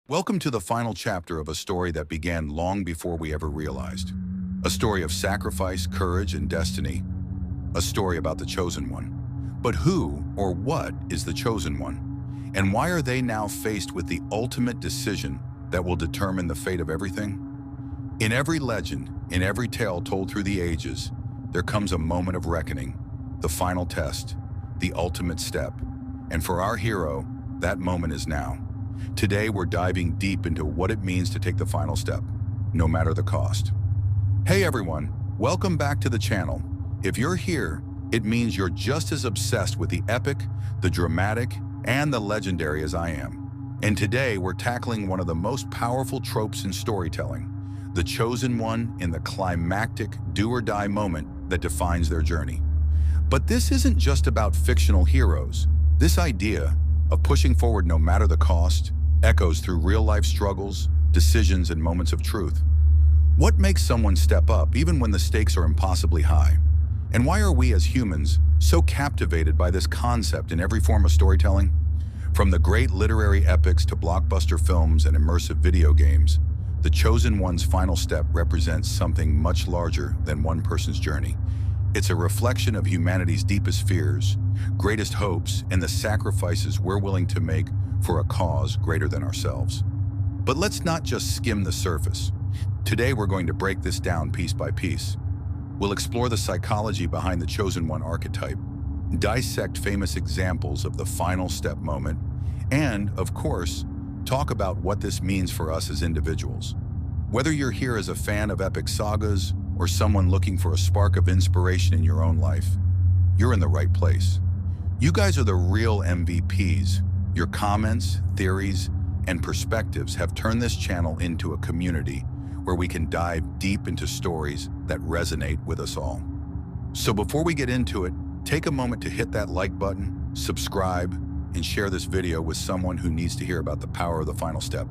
Welcome to the final chapter of a story that began long before we ever realized. A story of sacrifice, courage, and destiny. A story about the chosen one. But who or what is the chosen one? And why are they now faced with the ultimate decision that will determine the fate of everything? In every legend, in every tale told through the ages, there comes a moment of reckoning, the final test, the ultimate step. And for our hero, that moment is now. Today, we're diving deep into what it means to take the final step, no matter the cost. Hey everyone, welcome back to the channel. If you're here, it means you're just as obsessed with the epic, the dramatic, and the legendary as I am. And today, we're tackling one of the most powerful tropes in storytelling, the chosen one in the climactic do-or-die moment that defines their journey. But this isn't just about fictional heroes. This idea of pushing forward no matter the cost echoes through real-life struggles, decisions, and moments of truth. What makes someone step up even when the stakes are impossibly high? And why are we as humans so captivated by this concept in every form of storytelling? From the great literary epics to blockbuster films and immersive video games, the chosen one's final step represents something much larger than one person's journey. It's a reflection of humanity's deepest fears, greatest hopes, and the sacrifices we're willing to make for a cause greater than ourselves. But let's not just skim the surface. Today we're going to break this down piece by piece. We'll explore the psychology behind the chosen one archetype, dissect famous examples of the final step moment, and, of course, talk about what this means for us as individuals. Whether you're here as a fan of epic sagas or someone looking for a spark of inspiration in your own life, you're in the right place. You guys are the real MVPs. Your comments, theories, and perspectives have turned this channel into a community where we can dive deep into stories that resonate with us all. So before we get into it, take a moment to hit that like button, subscribe, and share this video with someone who needs to hear about the power of the final step.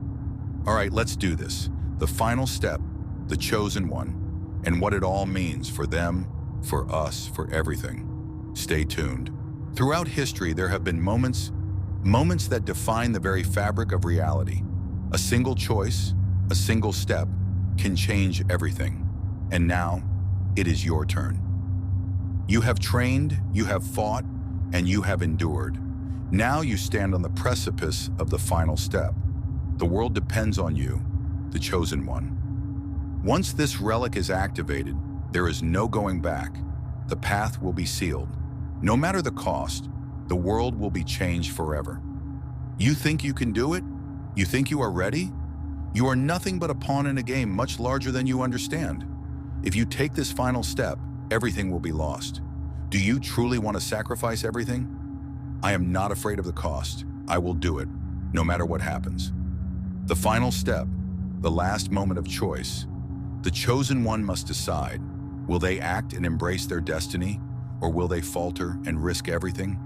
All right, let's do this. The final step, the chosen one, and what it all means for them, for us, for everything. Stay tuned. Throughout history, there have been moments that define the very fabric of reality. A single choice, a single step, can change everything. And now, it is your turn. You have trained, you have fought, and you have endured. Now you stand on the precipice of the final step. The world depends on you, the chosen one. Once this relic is activated, there is no going back. The path will be sealed. No matter the cost, the world will be changed forever. You think you can do it? You think you are ready? You are nothing but a pawn in a game much larger than you understand. If you take this final step, everything will be lost. Do you truly want to sacrifice everything? I am not afraid of the cost. I will do it, no matter what happens. The final step, the last moment of choice. The chosen one must decide. Will they act and embrace their destiny, or will they falter and risk everything?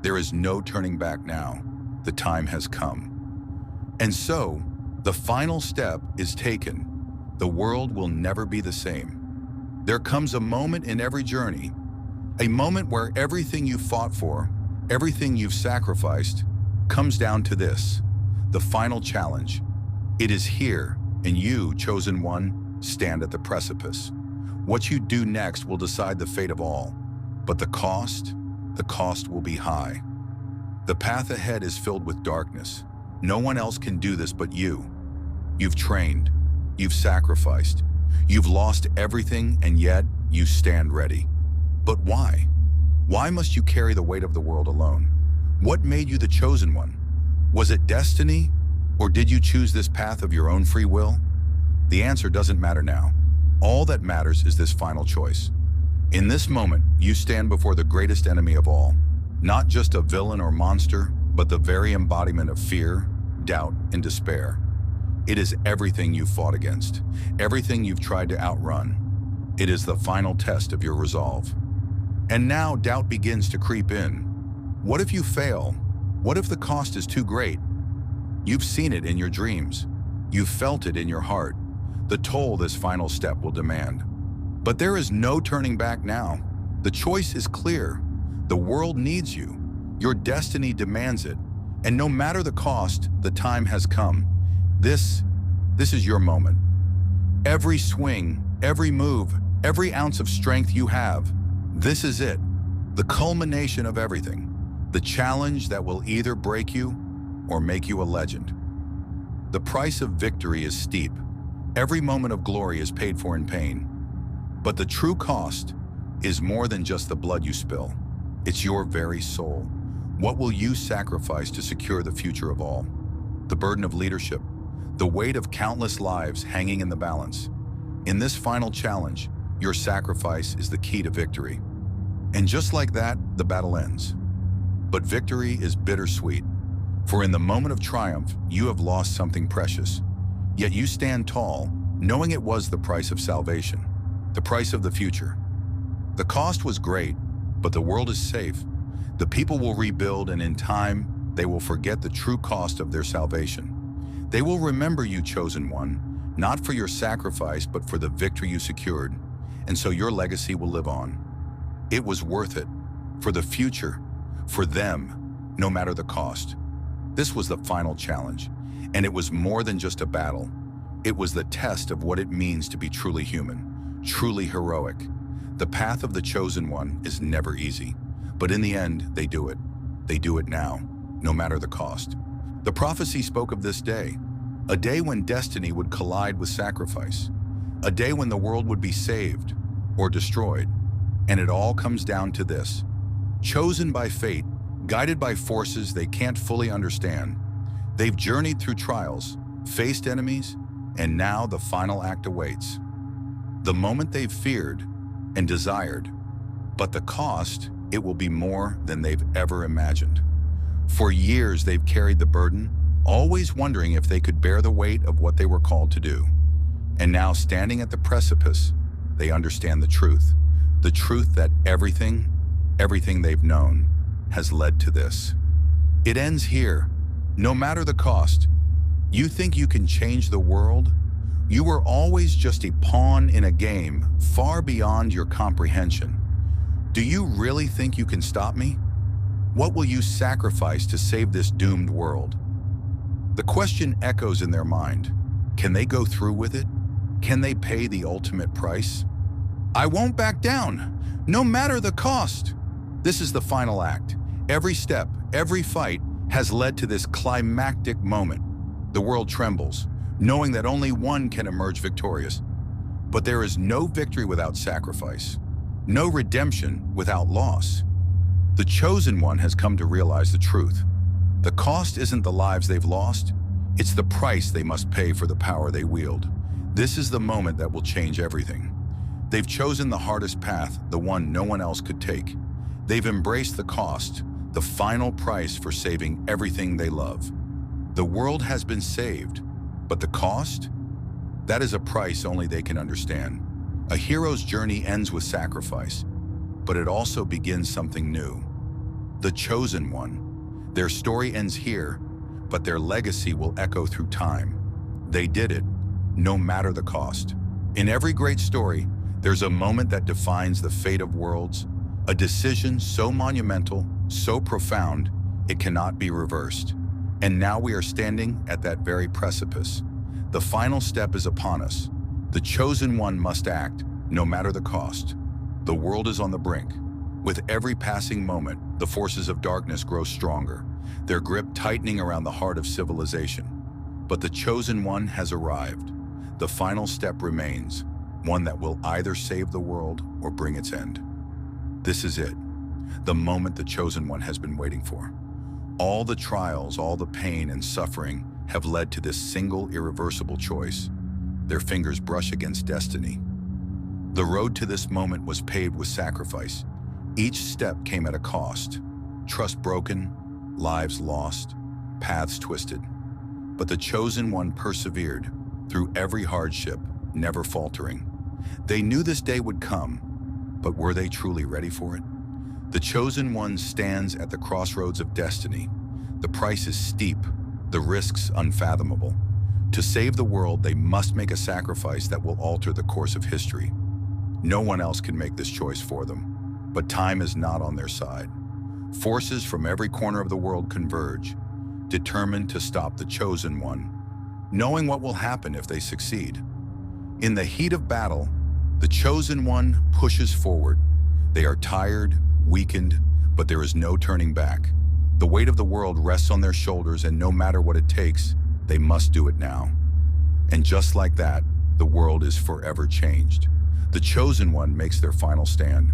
There is no turning back now. The time has come. And so, the final step is taken. The world will never be the same. There comes a moment in every journey, a moment where everything you fought for, everything you've sacrificed, comes down to this, the final challenge. It is here, and you, chosen one, stand at the precipice. What you do next will decide the fate of all. But the cost will be high. The path ahead is filled with darkness. No one else can do this but you. You've trained, you've sacrificed, you've lost everything, and yet you stand ready. But why? Why must you carry the weight of the world alone? What made you the chosen one? Was it destiny, or did you choose this path of your own free will? The answer doesn't matter now. All that matters is this final choice. In this moment, you stand before the greatest enemy of all, not just a villain or monster, but the very embodiment of fear, doubt, and despair. It is everything you've fought against, everything you've tried to outrun. It is the final test of your resolve. And now doubt begins to creep in. What if you fail? What if the cost is too great? You've seen it in your dreams. You've felt it in your heart. The toll this final step will demand. But there is no turning back now. The choice is clear. The world needs you. Your destiny demands it. And no matter the cost, the time has come. This, this is your moment. Every swing, every move, every ounce of strength you have, this is it. The culmination of everything. The challenge that will either break you or make you a legend. The price of victory is steep. Every moment of glory is paid for in pain. But the true cost is more than just the blood you spill. It's your very soul. What will you sacrifice to secure the future of all? The burden of leadership, the weight of countless lives hanging in the balance. In this final challenge, your sacrifice is the key to victory. And just like that, the battle ends. But victory is bittersweet, for in the moment of triumph, you have lost something precious. Yet you stand tall, knowing it was the price of salvation, the price of the future. The cost was great, but the world is safe. The people will rebuild, and in time, they will forget the true cost of their salvation. They will remember you, chosen one, not for your sacrifice, but for the victory you secured. And so your legacy will live on. It was worth it, for the future, for them, no matter the cost. This was the final challenge, and it was more than just a battle. It was the test of what it means to be truly human, truly heroic. The path of the chosen one is never easy, but in the end, they do it. They do it now, no matter the cost. The prophecy spoke of this day, a day when destiny would collide with sacrifice, a day when the world would be saved or destroyed. And it all comes down to this: chosen by fate, guided by forces they can't fully understand. They've journeyed through trials, faced enemies, and now the final act awaits. The moment they've feared and desired, but the cost, it will be more than they've ever imagined. For years, they've carried the burden, always wondering if they could bear the weight of what they were called to do. And now, standing at the precipice, they understand the truth that everything they've known has led to this. It ends here, no matter the cost. You think you can change the world? You were always just a pawn in a game far beyond your comprehension. Do you really think you can stop me? What will you sacrifice to save this doomed world? The question echoes in their mind. Can they go through with it? Can they pay the ultimate price? I won't back down, no matter the cost. This is the final act. Every step, every fight has led to this climactic moment. The world trembles, knowing that only one can emerge victorious. But there is no victory without sacrifice, no redemption without loss. The chosen one has come to realize the truth. The cost isn't the lives they've lost, it's the price they must pay for the power they wield. This is the moment that will change everything. They've chosen the hardest path, the one no one else could take. They've embraced the cost, the final price for saving everything they love. The world has been saved, but the cost? That is a price only they can understand. A hero's journey ends with sacrifice, but it also begins something new. The chosen one. Their story ends here, but their legacy will echo through time. They did it, no matter the cost. In every great story, there's a moment that defines the fate of worlds, a decision so monumental, so profound, it cannot be reversed. And now we are standing at that very precipice. The final step is upon us. The chosen one must act, no matter the cost. The world is on the brink. With every passing moment, the forces of darkness grow stronger, their grip tightening around the heart of civilization. But the chosen one has arrived. The final step remains, one that will either save the world or bring its end. This is it, the moment the chosen one has been waiting for. All the trials, all the pain and suffering have led to this single irreversible choice. Their fingers brush against destiny. The road to this moment was paved with sacrifice. Each step came at a cost. Trust broken, lives lost, paths twisted. But the chosen one persevered through every hardship, never faltering. They knew this day would come, but were they truly ready for it? The chosen one stands at the crossroads of destiny. The price is steep, the risks unfathomable. To save the world, they must make a sacrifice that will alter the course of history. No one else can make this choice for them, but time is not on their side. Forces from every corner of the world converge, determined to stop the chosen one. knowing what will happen if they succeed. In the heat of battle, the chosen one pushes forward. They are tired, weakened, but there is no turning back. The weight of the world rests on their shoulders, and no matter what it takes, they must do it now. And just like that, the world is forever changed. The chosen one makes their final stand,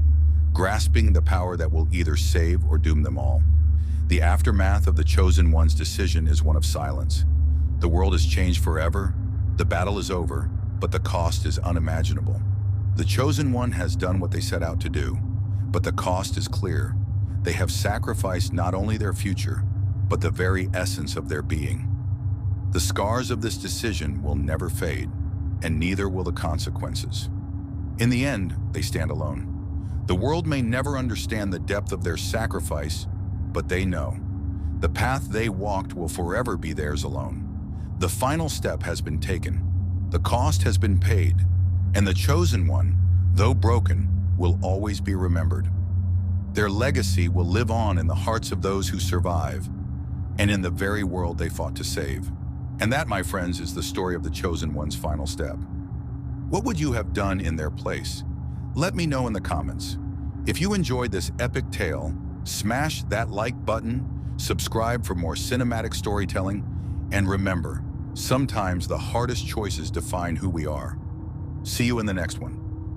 grasping the power that will either save or doom them all. The aftermath of the chosen one's decision is one of silence. The world is changed forever, the battle is over, but the cost is unimaginable. The chosen one has done what they set out to do, but the cost is clear. They have sacrificed not only their future, but the very essence of their being. The scars of this decision will never fade, and neither will the consequences. In the end, they stand alone. The world may never understand the depth of their sacrifice, but they know. The path they walked will forever be theirs alone. The final step has been taken. The cost has been paid, and the chosen one, though broken, will always be remembered. Their legacy will live on in the hearts of those who survive, and in the very world they fought to save. And that, my friends, is the story of the chosen one's final step. What would you have done in their place? Let me know in the comments. If you enjoyed this epic tale, smash that like button, subscribe for more cinematic storytelling, and remember, sometimes the hardest choices define who we are. See you in the next one.